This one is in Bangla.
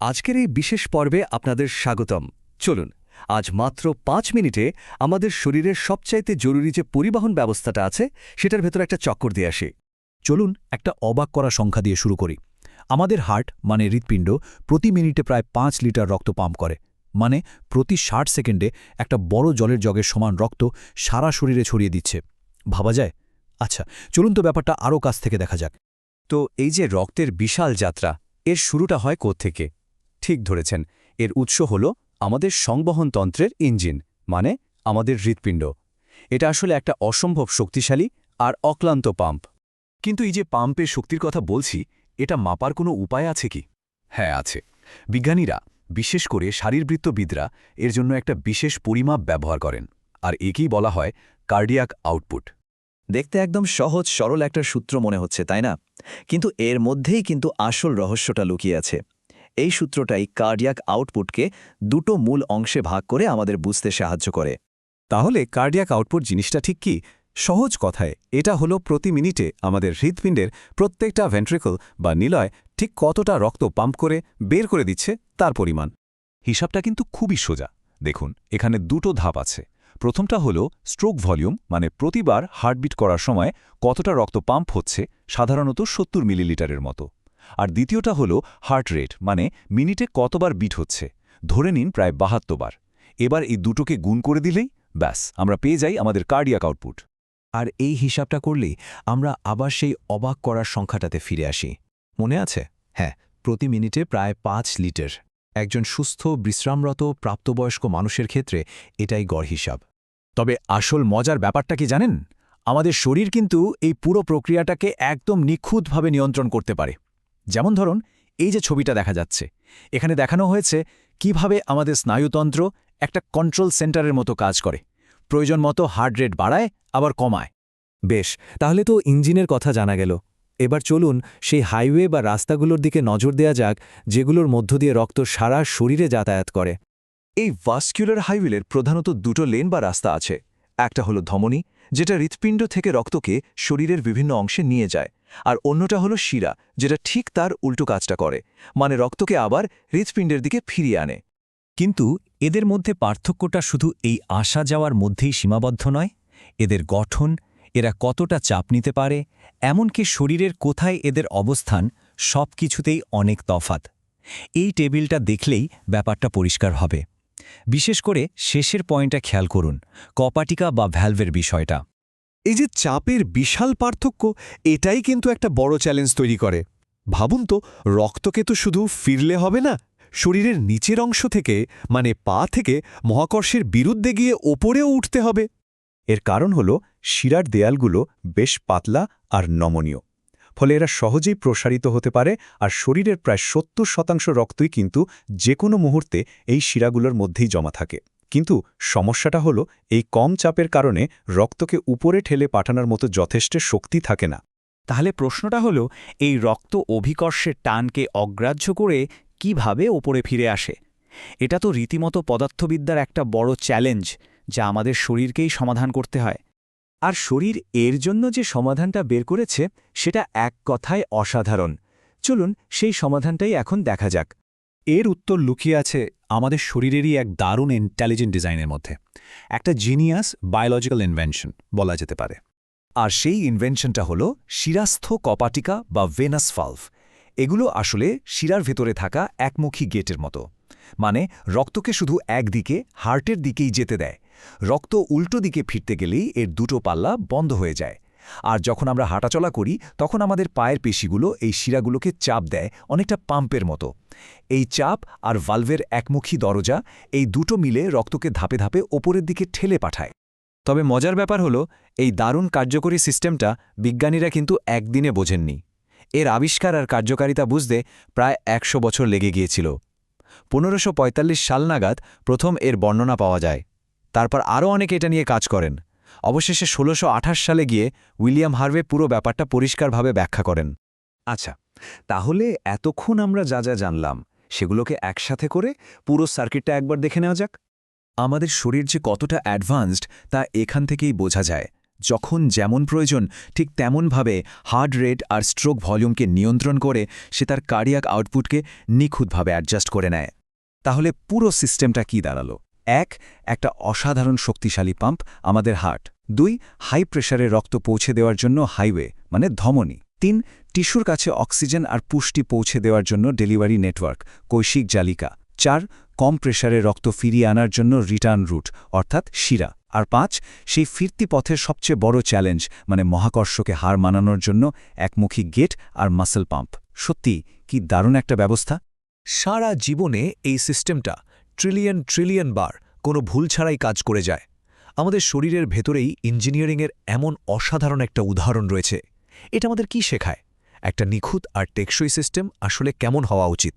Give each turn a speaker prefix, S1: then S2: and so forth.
S1: আজকের এই বিশেষ পর্বে আপনাদের স্বাগতম। চলুন আজ মাত্র ৫ মিনিটে আমাদের শরীরের সবচাইতে জরুরি যে পরিবহন ব্যবস্থাটা আছে সেটার ভেতর একটা চক্কর দিয়ে আসি।
S2: চলুন একটা অবাক করা সংখ্যা দিয়ে শুরু করি। আমাদের হার্ট মানে হৃৎপিণ্ড প্রতি মিনিটে প্রায় ৫ লিটার রক্ত পাম্প করে, মানে প্রতি ৬০ সেকেন্ডে একটা বড় জলের জগের সমান রক্ত সারা শরীরে ছড়িয়ে দিচ্ছে। ভাবা যায়? আচ্ছা, চলুন তো ব্যাপারটা আরও কাছ থেকে দেখা যাক।
S3: তো এই যে রক্তের বিশাল যাত্রা, এর শুরুটা হয় কোত্থেকে? ঠিক ধরেছেন, এর উৎস হল আমাদের সংবহনতন্ত্রের ইঞ্জিন, মানে আমাদের হৃৎপিণ্ড। এটা আসলে একটা অসম্ভব শক্তিশালী আর অক্লান্ত পাম্প।
S4: কিন্তু এই যে পাম্পের শক্তির কথা বলছি, এটা মাপার কোনো উপায় আছে কি? হ্যাঁ, আছে। বিজ্ঞানীরা, বিশেষ করে শারীরবৃত্তবিদরা, এর জন্য একটা বিশেষ পরিমাপ ব্যবহার করেন, আর একেই বলা হয় কার্ডিয়াক আউটপুট।
S5: দেখতে একদম সহজ সরল একটা সূত্র মনে হচ্ছে, তাই না? কিন্তু এর মধ্যেই কিন্তু আসল রহস্যটা লুকিয়ে আছে। এই সূত্রটাই কার্ডিয়াক আউটপুটকে দুটো মূল অংশে ভাগ করে আমাদের বুঝতে সাহায্য করে।
S3: তাহলে কার্ডিয়াক আউটপুট জিনিসটা ঠিক কি? সহজ কথায় এটা হলো প্রতি মিনিটে আমাদের হৃৎপিণ্ডের প্রত্যেকটা ভেন্ট্রিকল বা নিলয় ঠিক কতটা রক্ত পাম্প করে বের করে দিচ্ছে তার পরিমাণ।
S4: হিসাবটা কিন্তু খুবই সোজা। দেখুন, এখানে দুটো ধাপ আছে। প্রথমটা হলো স্ট্রোক ভলিউম, মানে প্রতিবার হার্টবিট করার সময় কতটা রক্ত পাম্প হচ্ছে, সাধারণত ৭০ মিলিলিটারের মতো। আর দ্বিতীয়টা হলো হার্ট রেট, মানে মিনিটে কতবার বিট হচ্ছে, ধরে নিন প্রায় ৭২ বার। এবার এই দুটোকে গুণ করে দিলেই ব্যাস আমরা পেয়ে যাই আমাদের কার্ডিয়াক আউটপুট।
S2: আর এই হিসাবটা করলেই আমরা আবার সেই অবাক করার সংখ্যাটাতে ফিরে আসি। মনে আছে? হ্যাঁ, প্রতি মিনিটে প্রায় ৫ লিটার। একজন সুস্থ বিশ্রামরত প্রাপ্তবয়স্ক মানুষের ক্ষেত্রে এটাই গড় হিসাব।
S3: তবে আসল মজার ব্যাপারটা কি জানেন? আমাদের শরীর কিন্তু এই পুরো প্রক্রিয়াটাকে একদম নিখুঁতভাবে নিয়ন্ত্রণ করতে পারে। যেমন ধরুন, এই যে ছবিটা দেখা যাচ্ছে, এখানে দেখানো হয়েছে কিভাবে আমাদের স্নায়ুতন্ত্র একটা কন্ট্রোল সেন্টারের মতো কাজ করে, প্রয়োজন মতো হার্ট রেট বাড়ায় আবার কমায়।
S2: বেশ, তাহলে তো ইঞ্জিনের কথা জানা গেল। এবার চলুন সেই হাইওয়ে বা রাস্তাগুলোর দিকে নজর দেয়া যাক, যেগুলোর মধ্য দিয়ে রক্ত সারা শরীরে যাতায়াত করে।
S4: এই ভাস্কুলার হাইওয়ের প্রধানত দুটো লেন বা রাস্তা আছে। একটা হলো ধমনী, যেটা হৃৎপিণ্ড থেকে রক্তকে শরীরের বিভিন্ন অংশে নিয়ে যায়, আর অন্যটা হলো শিরা, যেটা ঠিক তার উল্টো কাজটা করে, মানে রক্তকে আবার হৃৎপিণ্ডের দিকে ফিরিয়ে আনে।
S2: কিন্তু এদের মধ্যে পার্থক্যটা শুধু এই আসা যাওয়ার মধ্যেই সীমাবদ্ধ নয়। এদের গঠন, এরা কতটা চাপ নিতে পারে, এমনকি শরীরের কোথায় এদের অবস্থান, সব কিছুতেই অনেক তফাৎ। এই টেবিলটা দেখলেই ব্যাপারটা পরিষ্কার হবে। বিশেষ করে শেষের পয়েন্টটা খেয়াল করুন, কপাটিকা বা ভ্যালভের বিষয়টা।
S6: এই যে চাপের বিশাল পার্থক্য, এটাই কিন্তু একটা বড় চ্যালেঞ্জ তৈরি করে। ভাবুন তো, রক্তকে তো শুধু ফিরলে হবে না, শরীরের নিচের অংশ থেকে, মানে পা থেকে মহাকর্ষের বিরুদ্ধে গিয়ে ওপরেও উঠতে হবে।
S3: এর কারণ হল শিরার দেয়ালগুলো বেশ পাতলা আর নমনীয়, ফলে এরা সহজেই প্রসারিত হতে পারে, আর শরীরের প্রায় ৭০% রক্তই কিন্তু যে কোনো মুহূর্তে এই শিরাগুলোর মধ্যেই জমা থাকে। কিন্তু সমস্যাটা হলো, এই কম চাপের কারণে রক্তকে উপরে ঠেলে পাঠানোর মতো যথেষ্ট শক্তি থাকে না।
S2: তাহলে প্রশ্নটা হলো, এই রক্ত অভিকর্ষের টানকে অগ্রাহ্য করে কিভাবে ওপরে ফিরে আসে? এটা তো রীতিমতো পদার্থবিদ্যার একটা বড় চ্যালেঞ্জ, যা আমাদের শরীরকেই সমাধান করতে হয়।
S3: আর শরীর এর জন্য যে সমাধানটা বের করেছে, সেটা এক কথায় অসাধারণ। চলুন সেই সমাধানটাই এখন দেখা যাক। এর উত্তর লুকিয়ে আছে আমাদের শরীরেরই এক দারুণ ইন্টেলিজেন্ট ডিজাইনের মধ্যে, একটা জিনিয়াস বায়োলজিক্যাল ইনভেনশন বলা যেতে পারে।
S4: আর সেই ইনভেনশনটা হলো শিরাস্থ কপাটিকা বা ভেনাস ভালভ। এগুলো আসলে শিরার ভেতরে থাকা একমুখী গেটের মতো, মানে রক্তকে শুধু একদিকে, হার্টের দিকেই যেতে দেয়। রক্ত উল্টো দিকে ফিরতে গেলেই এর দুটো পাল্লা বন্ধ হয়ে যায়। আর যখন আমরা হাঁটাচলা করি, তখন আমাদের পায়ের পেশিগুলো এই শিরাগুলোকে চাপ দেয়, অনেকটা পাম্পের মতো। এই চাপ আর ভালভের একমুখী দরজা, এই দুটো মিলে রক্তকে ধাপে ধাপে ওপরের দিকে ঠেলে পাঠায়।
S3: তবে মজার ব্যাপার হলো, এই দারুণ কার্যকরী সিস্টেমটা বিজ্ঞানীরা কিন্তু একদিনে বোঝেননি। এর আবিষ্কার আর কার্যকারিতা বুঝতে প্রায় ১০০ বছর লেগে গিয়েছিল। ১৫৪৫ সাল নাগাদ প্রথম এর বর্ণনা পাওয়া যায়। তারপর আরও অনেকে এটা নিয়ে কাজ করেন। অবশেষে ১৬২৮ সালে গিয়ে উইলিয়াম হার্ভে পুরো ব্যাপারটা পরিষ্কারভাবে ব্যাখ্যা করেন।
S4: আচ্ছা, তাহলে এতক্ষণ আমরা যা যা জানলাম, সেগুলোকে একসাথে করে পুরো সার্কিটটা একবার দেখে নেওয়া যাক। আমাদের শরীর যে কতটা অ্যাডভান্সড তা এখান থেকেই বোঝা যায়।
S3: যখন যেমন প্রয়োজন ঠিক তেমনভাবে হার্ট রেট আর স্ট্রোক ভলিউমকে নিয়ন্ত্রণ করে সে তার কার্ডিয়াক আউটপুটকে নিখুঁতভাবে অ্যাডজাস্ট করে নেয়। তাহলে পুরো সিস্টেমটা কি দাঁড়ালো? একটা অসাধারণ শক্তিশালী পাম্প আমাদের হার্ট। 2 হাই প্রেশারে রক্ত পৌঁছে দেওয়ার জন্য হাইওয়ে মানে ধমনী। 3 টিস্যুর কাছে অক্সিজেন আর পুষ্টি পৌঁছে দেওয়ার জন্য ডেলিভারি নেটওয়ার্ক কৈশিক জালিকা। 4 কম প্রেশারে রক্ত ফিরিয়ে আনার জন্য রিটার্ন রুট অর্থাৎ শিরা। আর 5 সেই ফিরতি পথের সবচেয়ে বড় চ্যালেঞ্জ মানে মহাকর্ষকে হার মানানোর জন্য একমুখী গেট আর মাসল পাম্প। সত্যি কি দারুণ একটা ব্যবস্থা!
S6: সারা জীবনে এই সিস্টেমটা ট্রিলিয়ন বার কোনো ভুল ছাড়াই কাজ করে যায়। আমাদের শরীরের ভেতরেই ইঞ্জিনিয়ারিংয়ের এমন অসাধারণ একটা উদাহরণ রয়েছে। এটা আমাদের কি শেখায়? একটা নিখুঁত আর টেকসই সিস্টেম আসলে কেমন হওয়া উচিত?